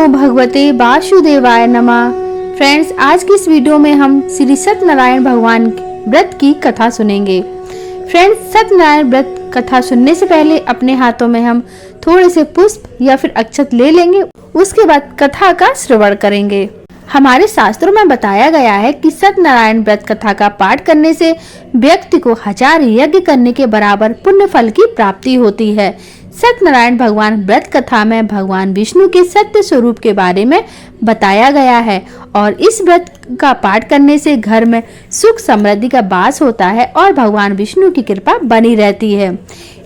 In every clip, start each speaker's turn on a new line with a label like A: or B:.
A: नमो भगवते वासुदेवाय नमः। फ्रेंड्स, आज की इस वीडियो में हम श्री सत्यनारायण भगवान व्रत की कथा सुनेंगे। फ्रेंड्स, सत्यनारायण व्रत कथा सुनने से पहले अपने हाथों में हम थोड़े से पुष्प या फिर अक्षत ले लेंगे। उसके बाद कथा का श्रवण करेंगे। हमारे शास्त्रों में बताया गया है कि सत्यनारायण व्रत कथा का पाठ करने से व्यक्ति को 1000 यज्ञ करने के बराबर पुण्य फल की प्राप्ति होती है। सत्यनारायण भगवान व्रत कथा में भगवान विष्णु के सत्य स्वरूप के बारे में बताया गया है और इस व्रत का पाठ करने से घर में सुख समृद्धि का वास होता है और भगवान विष्णु की कृपा बनी रहती है।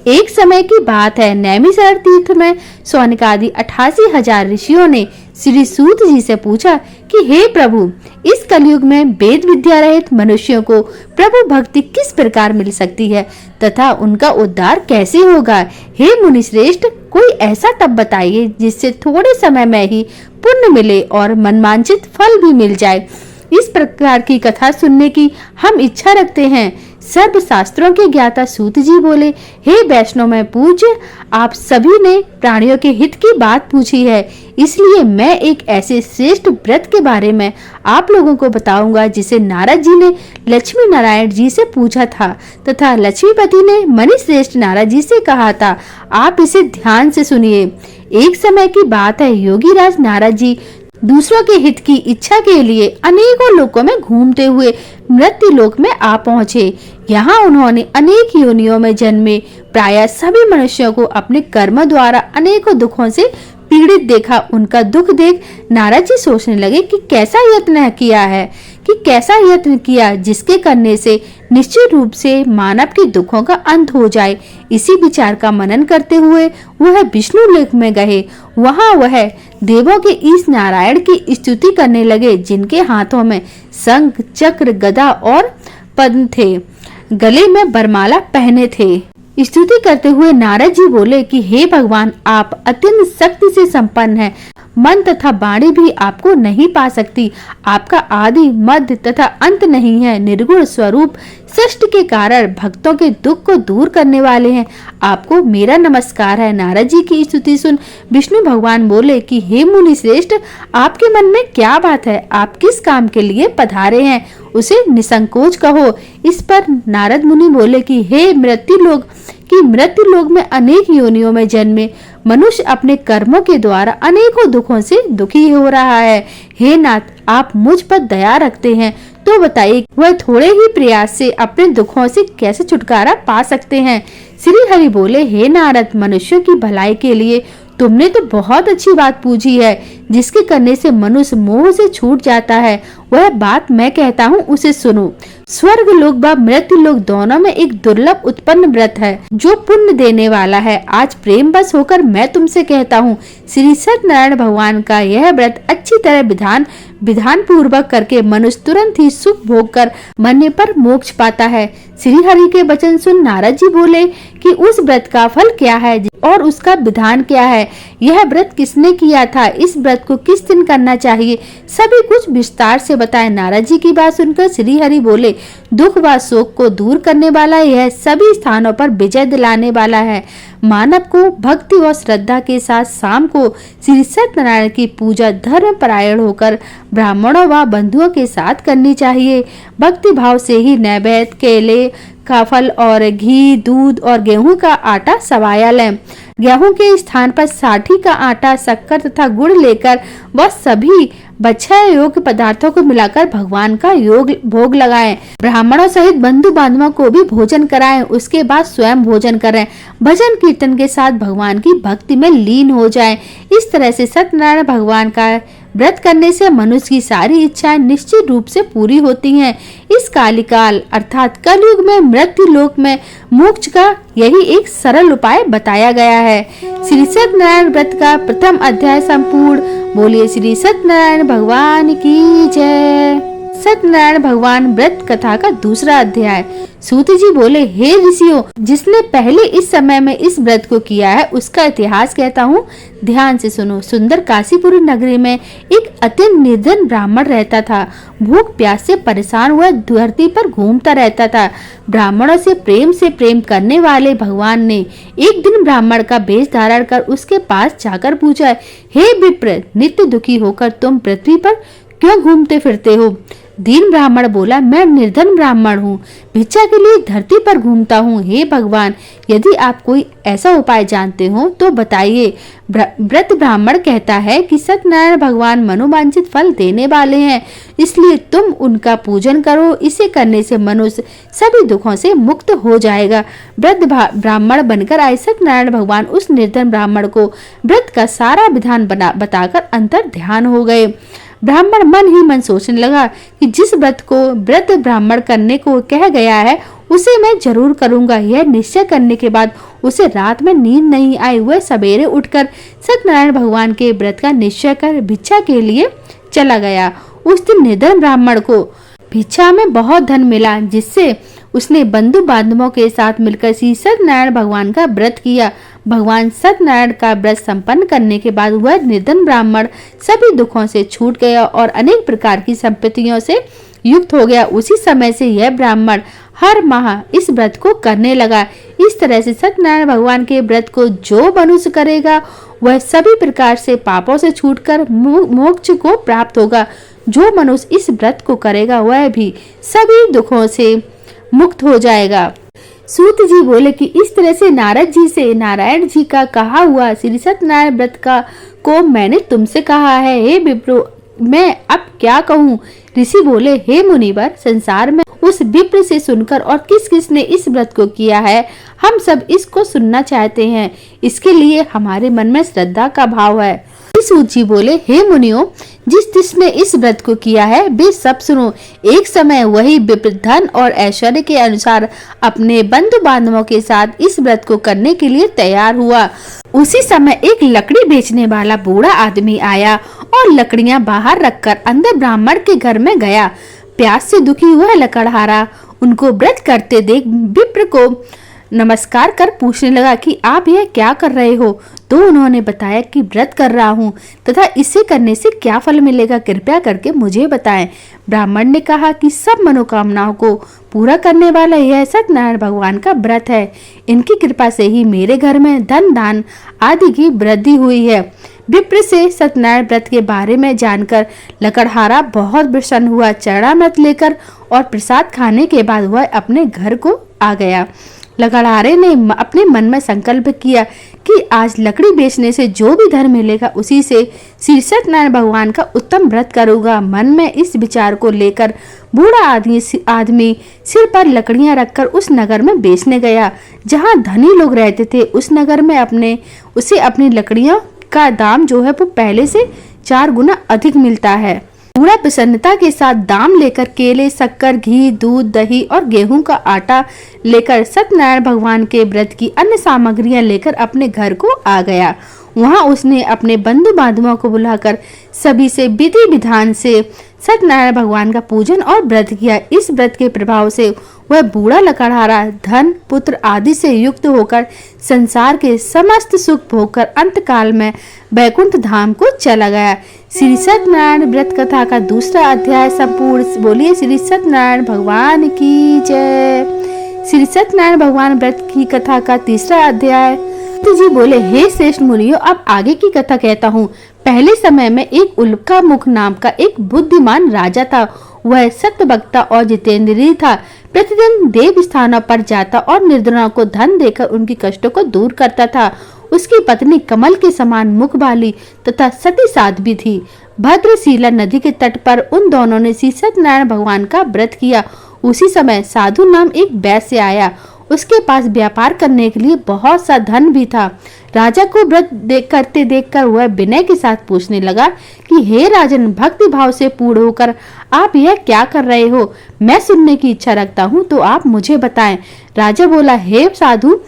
A: एक समय की बात है, नैमिषारण्य तीर्थ में सौनकादि 88,000 ऋषियों ने श्री सूत जी से पूछा कि हे प्रभु, इस कलयुग में वेद विद्या रहित मनुष्यों को प्रभु भक्ति किस प्रकार मिल सकती है तथा उनका उद्धार कैसे होगा। हे मुनि श्रेष्ठ, कोई ऐसा तप बताइए जिससे थोड़े समय में ही पुण्य मिले और मनमांचित फल भी मिल जाए। इस प्रकार की कथा सुनने की हम इच्छा रखते हैं। सर्व शास्त्रों के ज्ञाता सूत जी बोले, हे वैष्णव में पूज्य, आप सभी ने प्राणियों के हित की बात पूछी है, इसलिए मैं एक ऐसे श्रेष्ठ व्रत के बारे में आप लोगों को बताऊंगा जिसे नारद जी ने लक्ष्मी नारायण जी से पूछा था तथा लक्ष्मीपति ने मणि श्रेष्ठ नारद जी से कहा था। आप इसे ध्यान से सुनिए। एक समय की बात है, योगी राज नारद जी दूसरों के हित की इच्छा के लिए अनेकों लोकों में घूमते हुए मृत्यु लोक में आ पहुँचे। यहाँ उन्होंने अनेक योनियों में जन्मे प्रायः सभी मनुष्यों को अपने कर्म द्वारा अनेकों दुखों से पीड़ित देखा। उनका दुख देख नारद जी सोचने लगे कि कैसा यत्न किया जिसके करने से निश्चित रूप से मानव के दुखों का अंत हो जाए। इसी विचार का मनन करते हुए वह विष्णु लोक में गए। वहां वह देवों के इस नारायण की स्तुति करने लगे, जिनके हाथों में शंख चक्र गदा और पद्म थे, गले में बरमाला पहने थे। स्तुति करते हुए नारद जी बोले कि हे भगवान, आप अत्यंत शक्ति से संपन्न हैं। मन तथा वाणी भी आपको नहीं पा सकती। आपका आदि मध्य तथा अंत नहीं है। निर्गुण स्वरूप सृष्टि के कारण भक्तों के दुख को दूर करने वाले हैं। आपको मेरा नमस्कार है। नारद जी की स्तुति सुन विष्णु भगवान बोले कि हे मुनि श्रेष्ठ, आपके मन में क्या बात है? आप किस काम के लिए पधारे हैं, उसे निसंकोच कहो। इस पर नारद मुनि बोले कि हे मृत्यु लोक में अनेक योनियों में जन्मे मनुष्य अपने कर्मों के द्वारा अनेकों दुखों से दुखी हो रहा है। हे नाथ, आप मुझ पर दया रखते हैं तो बताइए वह थोड़े ही प्रयास से अपने दुखों से कैसे छुटकारा पा सकते हैं। श्री हरि बोले, हे नारद, मनुष्यों की भलाई के लिए तुमने तो बहुत अच्छी बात पूछी है, जिसके करने से मनुष्य मोह से छूट जाता है। वह बात मैं कहता हूँ, उसे सुनो। स्वर्ग लोक व मृत्यु लोक दोनों में एक दुर्लभ उत्पन्न व्रत है जो पुण्य देने वाला है। आज प्रेम बस होकर मैं तुमसे कहता हूँ, श्री सत्यनारायण भगवान का यह व्रत अच्छी तरह विधान पूर्वक करके मनुष्य तुरंत ही सुख भोग कर मरने पर मोक्ष पाता है। श्री हरि के वचन सुन नारद जी बोले कि उस व्रत का फल क्या है और उसका विधान क्या है, यह व्रत किसने किया था, इस व्रत को किस दिन करना चाहिए, सभी कुछ विस्तार से बताए। नारद जी की बात सुनकर श्री हरि बोले, दुख व शोक को दूर करने वाला यह सभी स्थानों पर विजय दिलाने वाला है। मानव को भक्ति व श्रद्धा के साथ शाम को श्री सत्यनारायण की पूजा धर्म परायण होकर ब्राह्मणों व बंधुओं के साथ करनी चाहिए। भक्ति भाव से ही नैवेद्य, केले का फल और घी, दूध और गेहूं का आटा सवाया लें। गेहूं के स्थान पर साठी का आटा, शक्कर तथा गुड़ लेकर वह सभी बच्छा योग्य पदार्थों को मिलाकर भगवान का भोग लगाएं। ब्राह्मणों सहित बंधु बांधवों को भी भोजन कराएं। उसके बाद स्वयं भोजन करें। भजन कीर्तन के साथ भगवान की भक्ति में लीन हो जाएं। इस तरह से सत्यनारायण भगवान का व्रत करने से मनुष्य की सारी इच्छाएं निश्चित रूप से पूरी होती हैं। इस कालिकाल अर्थात कलयुग में मृत्यु लोक में मोक्ष का यही एक सरल उपाय बताया गया है। श्री सत्यनारायण व्रत का प्रथम अध्याय संपूर्ण। बोलिए श्री सत्यनारायण भगवान की जय। सत्यनारायण भगवान व्रत कथा का दूसरा अध्याय। सूत जी बोले, हे ऋषियों, जिसने पहले इस समय में इस व्रत को किया है उसका इतिहास कहता हूँ, ध्यान से सुनो। सुंदर काशीपुर नगरी में एक अत्यंत निर्धन ब्राह्मण रहता था। भूख प्यास से परेशान हुआ धरती पर घूमता रहता था। ब्राह्मणों से प्रेम करने वाले भगवान ने एक दिन ब्राह्मण का वेश धारण कर उसके पास जाकर पूछा, हे विप्र, नित्य दुखी होकर तुम पृथ्वी पर क्यों घूमते फिरते हो? दीन ब्राह्मण बोला, मैं निर्धन ब्राह्मण हूँ, भिक्षा के लिए धरती पर घूमता हूँ। हे भगवान, यदि आप कोई ऐसा उपाय जानते हो तो बताइए। व्रत ब्राह्मण कहता है कि सत्यनारायण भगवान मनोवांछित फल देने वाले हैं, इसलिए तुम उनका पूजन करो। इसे करने से मनुष्य सभी दुखों से मुक्त हो जाएगा। व्रत ब्राह्मण बनकर आए सत्यनारायण भगवान उस निर्धन ब्राह्मण को व्रत का सारा विधान बताकर अंतर ध्यान हो गए। ब्राह्मण मन ही मन सोचने लगा कि जिस व्रत ब्राह्मण करने को कह गया है उसे मैं जरूर करूंगा। यह निश्चय करने के बाद उसे रात में नींद नहीं आई। वह सवेरे उठकर सत्यनारायण भगवान के व्रत का निश्चय कर भिक्षा के लिए चला गया। उस दिन निर्धन ब्राह्मण को भिक्षा में बहुत धन मिला, जिससे उसने बंधु बांधवों के साथ मिलकर श्री सत्यनारायण भगवान का व्रत किया। भगवान सत्यनारायण का व्रत संपन्न करने के बाद वह निर्धन ब्राह्मण सभी दुखों से छूट गया और अनेक प्रकार की संपत्तियों से युक्त हो गया। उसी समय से यह ब्राह्मण हर माह इस व्रत को करने लगा। इस तरह से सत्यनारायण भगवान के व्रत को जो मनुष्य करेगा वह सभी प्रकार से पापों से छूटकर मोक्ष को प्राप्त होगा। जो मनुष्य इस व्रत को करेगा वह भी सभी दुखों से मुक्त हो जाएगा। सूत जी बोले कि इस तरह से नारद जी से नारायण जी का कहा हुआ श्री सत्यनारायण व्रत को मैंने तुमसे कहा है। हे विप्रो, मैं अब क्या कहूँ? ऋषि बोले, हे मुनिवर, संसार में उस विप्र से सुनकर और किस किस ने इस व्रत को किया है, हम सब इसको सुनना चाहते हैं। इसके लिए हमारे मन में श्रद्धा का भाव है। सूत जी बोले, हे मुनियों, जिसने इस व्रत को किया है वे सब सुनो। एक समय वही विप्र धन और ऐश्वर्य के अनुसार अपने बंधु बांधवों के साथ इस व्रत को करने के लिए तैयार हुआ। उसी समय एक लकड़ी बेचने वाला बूढ़ा आदमी आया और लकड़ियां बाहर रखकर अंदर ब्राह्मण के घर में गया। प्यास से दुखी हुआ लकड़हारा उनको व्रत करते देख विप्र को नमस्कार कर पूछने लगा कि आप यह क्या कर रहे हो? तो उन्होंने बताया कि व्रत कर रहा हूँ तथा इसे करने से क्या फल मिलेगा, कृपया करके मुझे बताएं। ब्राह्मण ने कहा कि सब मनोकामनाओं को पूरा करने वाला यह सत्यनारायण भगवान का व्रत है। इनकी कृपा से ही मेरे घर में धन दान आदि की वृद्धि हुई है। विप्र से सत्यनारायण व्रत के बारे में जानकर लकड़हारा बहुत प्रसन्न हुआ। चरणामृत लेकर और प्रसाद खाने के बाद वह अपने घर को आ गया। लकड़हारे ने अपने मन में संकल्प किया कि आज लकड़ी बेचने से जो भी धन मिलेगा उसी से श्री सत्यनारायण भगवान का उत्तम व्रत करूंगा। मन में इस विचार को लेकर बूढ़ा आदमी सिर पर लकड़ियां रखकर उस नगर में बेचने गया जहां धनी लोग रहते थे। उस नगर में उसे अपनी लकड़ियों का दाम जो है वो पहले से 4 गुना अधिक मिलता है। पूरा प्रसन्नता के साथ दाम लेकर केले, शक्कर, घी, दूध, दही और गेहूं का आटा लेकर सत्यनारायण भगवान के व्रत की अन्य सामग्रियां लेकर अपने घर को आ गया। वहां उसने अपने बंधु बांधवों को बुलाकर सभी से विधि विधान से सत्यनारायण भगवान का पूजन और व्रत किया। इस व्रत के प्रभाव से वह बूढ़ा लकड़हारा धन पुत्र आदि से युक्त होकर संसार के समस्त सुख भोगकर अंतकाल में बैकुंठ धाम को चला गया। श्री सत्यनारायण व्रत कथा का दूसरा अध्याय संपूर्ण। बोलिए श्री सत्यनारायण भगवान की जय। श्री सत्यनारायण भगवान व्रत की कथा का तीसरा अध्याय। तो जी बोले, हे श्रेष्ठ मुनियों, अब आगे की कथा कहता हूँ। पहले समय में एक उल्का मुख नाम का एक बुद्धिमान राजा था। वह सत्यवक्ता और जितेंद्रिय था। प्रतिदिन देव स्थानों पर जाता और निर्धनों को धन देकर उनकी कष्टों को दूर करता था। उसकी पत्नी कमल के समान मुख वाली तथा सती साध्वी थी। भद्रशिला नदी के तट पर उन दोनों ने श्री सत्यनारायण भगवान का व्रत किया। उसी समय साधु नाम एक वैश्य आया। उसके पास व्यापार करने के लिए बहुत सा धन भी था। राजा को व्रत करते देखकर वह विनय के साथ पूछने लगा कि हे राजन, भक्ति भाव से पूर्ण होकर आप यह क्या कर रहे हो? मैं सुनने की इच्छा रखता हूँ, तो आप मुझे बताएं। राजा बोला, हे साधु,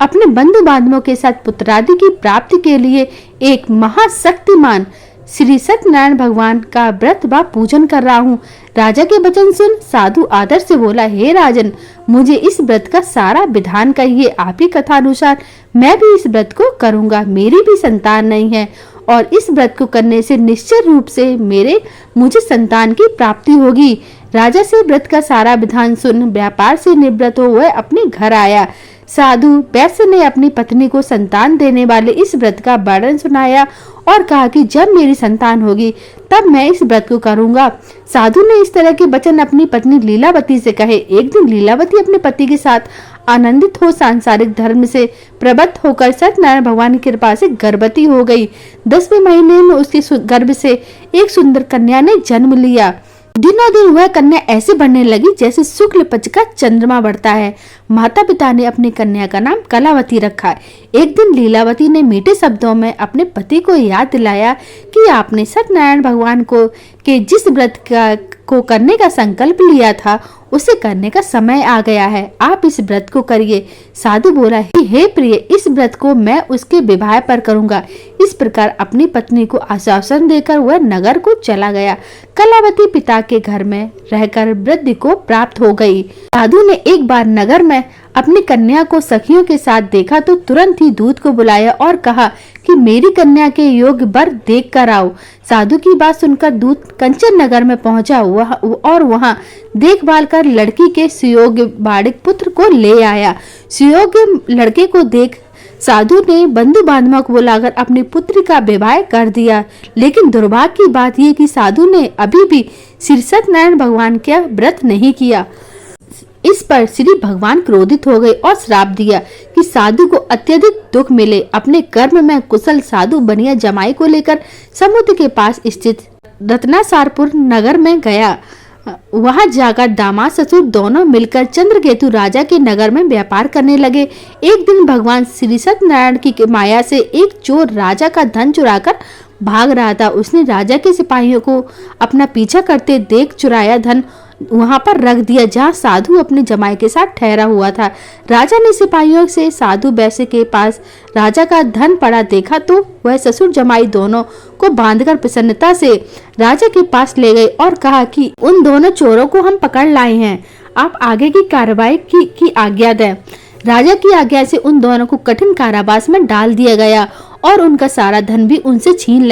A: अपने बंधु बांधवों के साथ पुत्रादि की प्राप्ति के लिए एक महाशक्तिमान श्री सत्यनारायण भगवान का व्रत व पूजन कर रहा हूँ। राजा के वचन सुन साधु आदर से बोला, हे राजन, मुझे इस व्रत का सारा विधान कहिए। आप ही कथा अनुसार मैं भी इस व्रत को करूंगा। मेरी भी संतान नहीं है और इस व्रत को करने से निश्चित रूप से मुझे संतान की प्राप्ति होगी। राजा से व्रत का सारा विधान सुन व्यापार से निवृत्त हो वह अपने घर आया। साधु वैश्य ने अपनी पत्नी को संतान देने वाले इस व्रत का वर्णन सुनाया और कहा कि जब मेरी संतान होगी तब मैं इस व्रत को करूंगा। साधु ने इस तरह के वचन अपनी पत्नी लीलावती से कहे। एक दिन लीलावती अपने पति के साथ आनंदित हो सांसारिक धर्म से प्रवृत्त होकर सत्यनारायण भगवान की कृपा से गर्भवती हो गई। 10वें महीने में उसके गर्भ से एक सुंदर कन्या ने जन्म लिया। दिनों दिन वह कन्या ऐसे बढ़ने लगी जैसे शुक्ल पक्ष का चंद्रमा बढ़ता है। माता पिता ने अपनी कन्या का नाम कलावती रखा। एक दिन लीलावती ने मीठे शब्दों में अपने पति को याद दिलाया कि आपने सत्यनारायण भगवान के जिस व्रत को करने का संकल्प लिया था उसे करने का समय आ गया है, आप इस व्रत को करिए। साधु बोला, हे प्रिय, इस व्रत को मैं उसके विवाह पर करूंगा। इस प्रकार अपनी पत्नी को आश्वासन देकर वह नगर को चला गया। कलावती पिता के घर में रहकर वृद्धि को प्राप्त हो गई। साधु ने एक बार नगर में अपनी कन्या को सखियों के साथ देखा तो तुरंत ही दूत को बुलाया और कहा कि मेरी कन्या के योग्य वर देख कर आओ। साधु की बात सुनकर दूत कंचन नगर में पहुंचा और वहां देखभाल कर लड़की के सुयोग्य बाड़िक पुत्र को ले आया। सुयोग्य लड़के को देख साधु ने बंधु बांधवों को बुलाकर अपनी पुत्री का विवाह कर दिया। लेकिन दुर्भाग्य की बात यह कि साधु ने अभी भी श्री सत्यनारायण भगवान का व्रत नहीं किया। इस पर श्री भगवान क्रोधित हो गए और श्राप दिया कि साधु को अत्यधिक दुख मिले। अपने कर्म में कुशल साधु बनिया जमाई को लेकर समुद्र के पास स्थित रत्नासारपुर नगर में गया। वहां जाकर दामाद ससुर दोनों मिलकर चंद्रकेतु राजा के नगर में व्यापार करने लगे। एक दिन भगवान श्री सत्यनारायण की माया से एक चोर राजा का धन चुराकर भाग रहा था। उसने राजा के सिपाहियों को अपना पीछा करते देख चुराया धन वहां पर रख दिया जहां साधु अपने जमाई के साथ ठहरा हुआ था। राजा ने सिपाहियों से साधु वैश्य के पास राजा का धन पड़ा देखा तो वह ससुर जमाई दोनों को बांधकर प्रसन्नता से राजा के पास ले गए और कहा कि उन दोनों चोरों को हम पकड़ लाए हैं, आप आगे की कार्रवाई की आज्ञा दें। राजा की आज्ञा से उन दोनों को कठिन कारावास में डाल दिया गया और उनका सारा धन भी उनसे छीन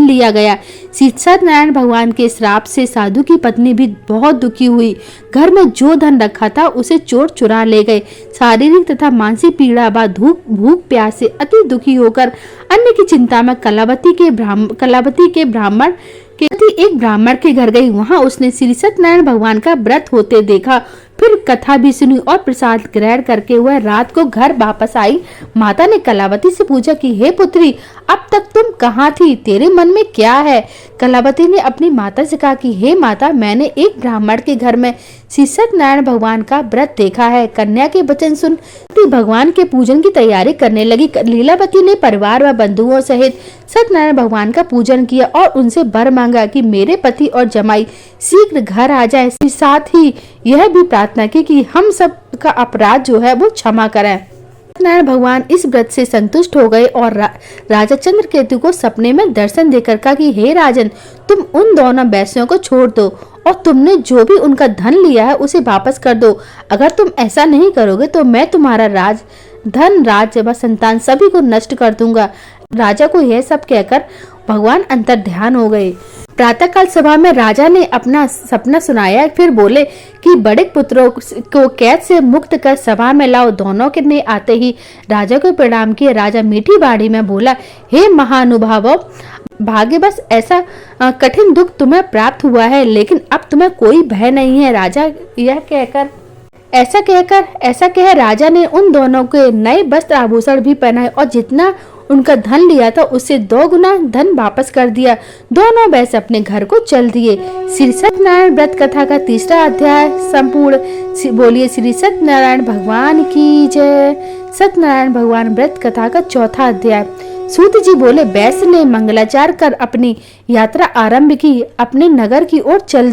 A: लिया गया। सत्यनारायण भगवान के श्राप से साधु की पत्नी भी बहुत दुखी हुई। घर में जो धन रखा था उसे चोर चुरा ले गए। शारीरिक तथा मानसिक पीड़ा बाद भूख प्यास से अति दुखी होकर अन्न की चिंता में कलावती के ब्राह्मण एक ब्राह्मण के घर गई। वहां उसने श्री सत्यनारायण भगवान का व्रत होते देखा। फिर कथा भी सुनी और प्रसाद ग्रहण करके वह रात को घर वापस आई। माता ने कलावती से पूछा कि हे पुत्री, अब तक तुम कहाँ थी, तेरे मन में क्या है? कलावती ने अपनी माता से कहा कि हे माता, मैंने एक ब्राह्मण के घर में श्री सत्यनारायण भगवान का व्रत देखा है। कन्या के वचन सुन भगवान के पूजन की तैयारी करने लगी। लीलावती ने परिवार व बंधुओं सहित सत्यनारायण भगवान का पूजन किया और उनसे वर मांगा कि मेरे पति और जमाई शीघ्र घर आ जाए। साथ ही यह भी प्रार्थना की कि हम सब का अपराध जो है वो क्षमा करें। सत्यनारायण भगवान इस व्रत से संतुष्ट हो गए और राजा चंद्रकेतु को सपने में दर्शन देकर कहा कि हे राजन, तुम उन दोनों वैश्यों को छोड़ दो और तुमने जो भी उनका धन लिया है उसे वापस कर दो। अगर तुम ऐसा नहीं करोगे तो मैं तुम्हारा धन राज्य व संतान सभी को नष्ट कर दूंगा। राजा को यह सब कहकर भगवान अंतर ध्यान हो गए। प्रातःकाल सभा में राजा ने अपना सपना सुनाया। फिर बोले कि बड़े पुत्रों को कैद से मुक्त कर सभा में लाओ। दोनों के ने आते ही राजा को प्रणाम किए। राजा मीठी बाड़ी में बोला, हे महानुभावो, भाग्यवश ऐसा कठिन दुख तुम्हें प्राप्त हुआ है, लेकिन अब तुम्हें कोई भय नहीं है। राजा ऐसा कह राजा ने उन दोनों के नए वस्त्र आभूषण भी पहनाए और जितना उनका धन लिया था उससे 2 गुना धन वापस कर दिया। दोनों वैसे अपने घर को चल दिए। श्री सत्यनारायण व्रत कथा का 3रा अध्याय संपूर्ण। बोलिए श्री सत्यनारायण भगवान की जय। सत्यनारायण भगवान व्रत कथा का 4था अध्याय। सूत जी बोले, वैश्य ने मंगलाचार कर अपनी यात्रा आरंभ की, अपने नगर की ओर चल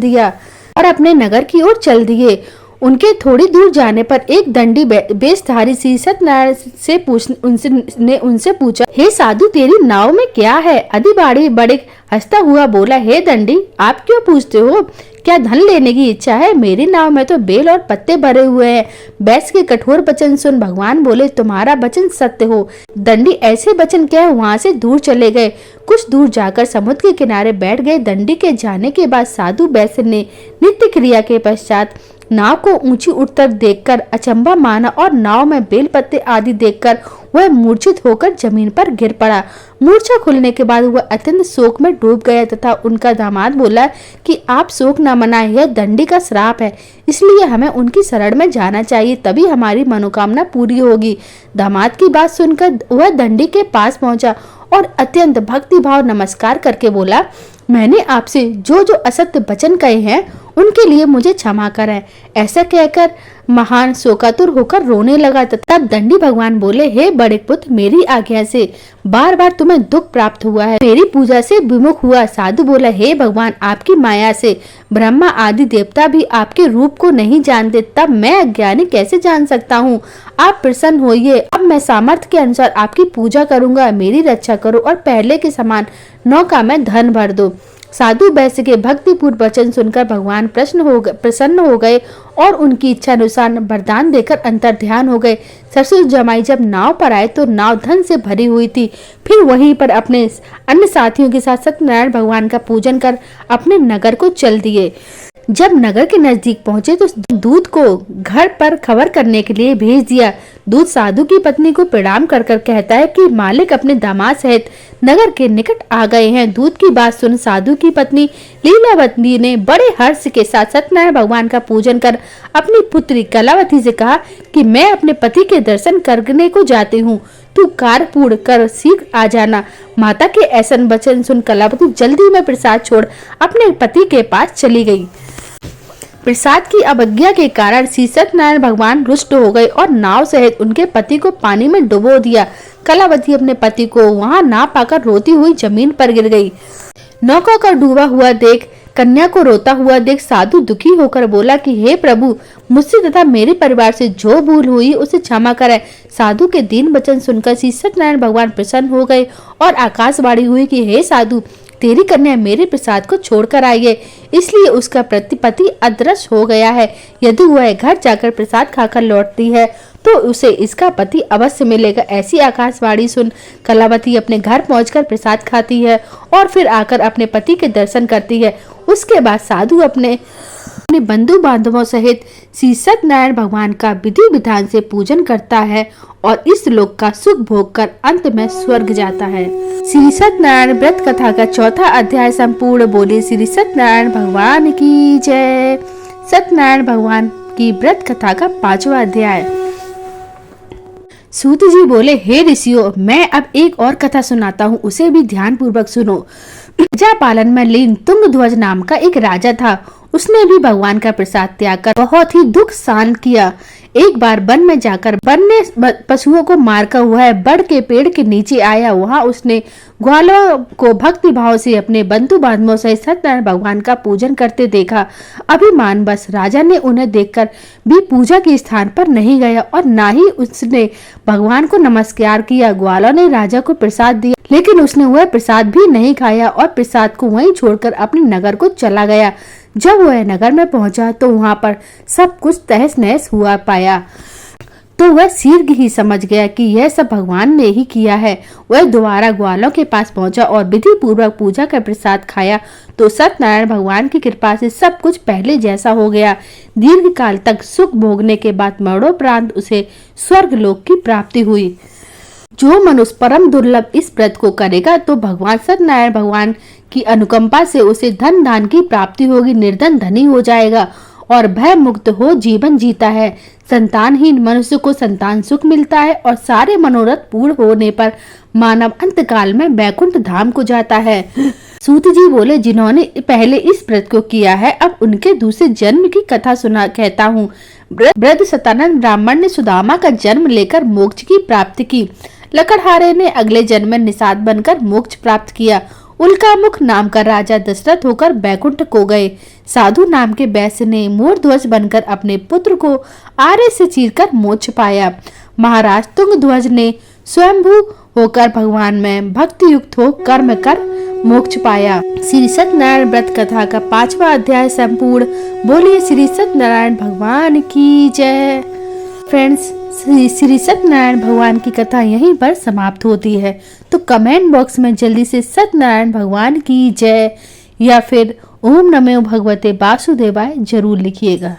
A: दिए। उनके थोड़ी दूर जाने पर एक दंडी बेशधारी सी सत्यनारायण से उनसे पूछा, हे साधु, तेरी नाव में क्या है? अधिबाड़ी बड़े हंसता हुआ बोला, हे दंडी, आप क्यों पूछते हो? क्या धन लेने की इच्छा है? मेरी नाव में तो बेल और पत्ते भरे हुए हैं। बैस के कठोर वचन सुन भगवान बोले, तुम्हारा वचन सत्य हो। दंडी ऐसे वचन कह वहां से दूर चले गए। कुछ दूर जाकर समुद्र के किनारे बैठ गए। दंडी के जाने के बाद साधु बैस ने नित्य क्रिया के पश्चात नाव को ऊंची उठकर देखकर अचंभा माना और नाव में बेल पत्ते आदि देखकर वह मूर्छित होकर जमीन पर गिर पड़ा। मूर्छा खुलने के बाद वह अत्यंत शोक में डूब गया तथा उनका दामाद बोला कि आप शोक न मनाएं, यह दंडी का श्राप है, इसलिए हमें उनकी शरण में जाना चाहिए, तभी हमारी मनोकामना पूरी होगी। दामाद की बात सुनकर वह दंडी के पास पहुंचा और अत्यंत भक्तिभाव नमस्कार करके बोला, मैंने आपसे जो जो असत्य वचन कहे हैं उनके लिए मुझे क्षमा करें। ऐसा कहकर महान शोकातुर होकर रोने लगा। तब दंडी भगवान बोले, हे बड़े पुत्र, मेरी आज्ञा से बार बार तुम्हें दुख प्राप्त हुआ है, मेरी पूजा से विमुख हुआ। साधु बोला, हे भगवान, आपकी माया से ब्रह्मा आदि देवता भी आपके रूप को नहीं जानते, तब मैं अज्ञानी कैसे जान सकता हूँ? आप प्रसन्न होइए, अब मैं सामर्थ्य के अनुसार आपकी पूजा करूंगा, मेरी रक्षा करो और पहले के समान नौका में धन भर दो। साधु बैस के भक्तिपूर्ण वचन सुनकर भगवान प्रसन्न हो गए और उनकी इच्छा अनुसार वरदान देकर अंतर ध्यान हो गए। सरसुर जमाई जब नाव पर आए तो नाव धन से भरी हुई थी। फिर वहीं पर अपने अन्य साथियों के साथ सत्यनारायण भगवान का पूजन कर अपने नगर को चल दिए। जब नगर के नजदीक पहुंचे तो दूत को घर पर खबर करने के लिए भेज दिया। दूत साधु की पत्नी को प्रणाम कर कहता है कि मालिक अपने दामाद सहित नगर के निकट आ गए हैं। दूत की बात सुन साधु की पत्नी लीलावती ने बड़े हर्ष के साथ सत्यनारायण भगवान का पूजन कर अपनी पुत्री कलावती से कहा कि मैं अपने पति के दर्शन करने को जाती हूँ, तू कार्य पूर्ण कर शीघ्र आ जाना। माता के ऐसा वचन सुन कलावती जल्दी में प्रसाद छोड़ अपने पति के पास चली गई। प्रसाद की अवज्ञा के कारण श्री सत्यनारायण भगवान रुष्ट हो गए और नाव सहित उनके पति को पानी में डुबो दिया। कलावती अपने पति को वहां ना पाकर रोती हुई जमीन पर गिर गई। नौका का डूबा हुआ देख कन्या को रोता हुआ देख साधु दुखी होकर बोला कि हे प्रभु, मुझसे तथा मेरे परिवार से जो भूल हुई उसे क्षमा करें। साधु के दीन वचन सुनकर श्री सत्यनारायण भगवान प्रसन्न हो गए और आकाशवाणी हुई कि हे साधु, तेरी कन्या मेरे प्रसाद को छोड़कर आई है, इसलिए उसका पति अदृश्य हो गया है। यदि वह घर जाकर प्रसाद खाकर लौटती है तो उसे इसका पति अवश्य मिलेगा। ऐसी आकाशवाणी सुन कलावती अपने घर पहुंचकर प्रसाद खाती है और फिर आकर अपने पति के दर्शन करती है। उसके बाद साधु अपने बंधु बांधवों सहित श्री सत्यनारायण भगवान का विधि विधान से पूजन करता है और इस लोक का सुख भोग कर अंत में स्वर्ग जाता है। श्री सत्यनारायण व्रत कथा का चौथा अध्याय संपूर्ण। बोले श्री सत्यनारायण भगवान की जय। सत्यनारायण भगवान की व्रत कथा का 5वां अध्याय। सूत जी बोले, हे ऋषियों, मैं अब एक और कथा सुनाता हूँ, उसे भी ध्यान पूर्वक सुनो। प्रजा पालन में लीन तुंगध्वज नाम का एक राजा था। उसने भी भगवान का प्रसाद त्याग कर बहुत ही दुख सहन किया। एक बार वन में जाकर वन्य पशुओं को मारकर वह बड़ के पेड़ के नीचे आया। वहां उसने ग्वालों को भक्ति भाव से अपने बंधु बांधवों से सत्यनारायण भगवान का पूजन करते देखा। अभिमान बस राजा ने उन्हें देखकर भी पूजा के स्थान पर नहीं गया और ना ही उसने भगवान को नमस्कार किया। ग्वालों ने राजा को प्रसाद दिया, लेकिन उसने वह प्रसाद भी नहीं खाया और प्रसाद को वहीं छोड़कर अपने नगर को चला गया। जब वह नगर में पहुंचा तो वहां पर सब कुछ तहस नहस हुआ पाया तो वह शीघ्र ही समझ गया कि यह सब भगवान ने ही किया है। वह दोबारा ग्वालों के पास पहुंचा और विधि पूर्वक पूजा का प्रसाद खाया तो सत्यनारायण भगवान की कृपा से सब कुछ पहले जैसा हो गया। दीर्घ काल तक सुख भोगने के बाद मरणोपरांत उसे स्वर्ग लोक की प्राप्ति हुई। जो मनुष्य परम दुर्लभ इस व्रत को करेगा तो भगवान सत्यनारायण भगवान की अनुकंपा से उसे धन दान की प्राप्ति होगी, निर्धन धनी हो जाएगा और भय मुक्त हो जीवन जीता है। संतानहीन मनुष्य को संतान सुख मिलता है और सारे मनोरथ पूर्ण होने पर मानव अंत काल में वैकुंठ धाम को जाता है। सूत जी बोले, जिन्होंने पहले इस व्रत को किया है अब उनके दूसरे जन्म की कथा सुना कहता हूँ। वृद्ध सतानंद ब्राह्मण ने सुदामा का जन्म लेकर मोक्ष की प्राप्ति की। लकड़हारे ने अगले जन्म में निषाद बनकर मोक्ष प्राप्त किया। उल्कामुख नाम का राजा दशरथ होकर बैकुंठ को गए। साधु नाम के वैश्य ने मोरध्वज बनकर अपने पुत्र को आरे से चीरकर मोक्ष पाया। महाराज तुंगध्वज ने स्वयंभू होकर भगवान में भक्ति युक्त हो कर्म कर मोक्ष पाया। श्री सत्यनारायण व्रत कथा का 5वां अध्याय संपूर्ण। बोलिए श्री सत्यनारायण भगवान की जय। फ्रेंड्स, श्री सत्यनारायण भगवान की कथा यहीं पर समाप्त होती है। तो कमेंट बॉक्स में जल्दी से सत्यनारायण भगवान की जय या फिर ओम नमो भगवते वासुदेवाय जरूर लिखिएगा।